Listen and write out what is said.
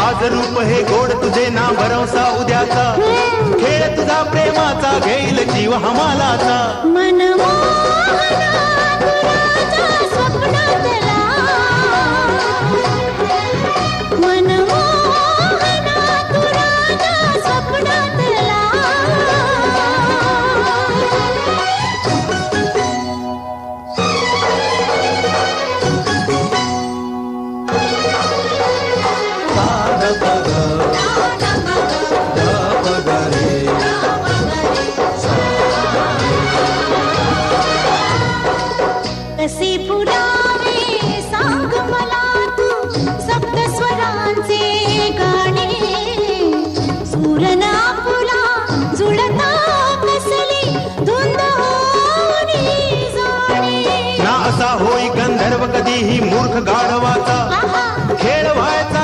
आज रूप हे गोड तुझे ना भरवसा उद्याचा खेळ तुझा प्रेमाचा घेईल जीव हमालाचा मनमोहना तुझ्या स्वप्नातला मनमोहना तुझ्या स्वप्नातला कसे फुलावे सांग मला तू सप्तस्वरांचे गाणे सूरना फुला जुळता कसली धुंद होणी जाणे ना असा होई गंधर्व कधीही मूर्ख गाढवाचा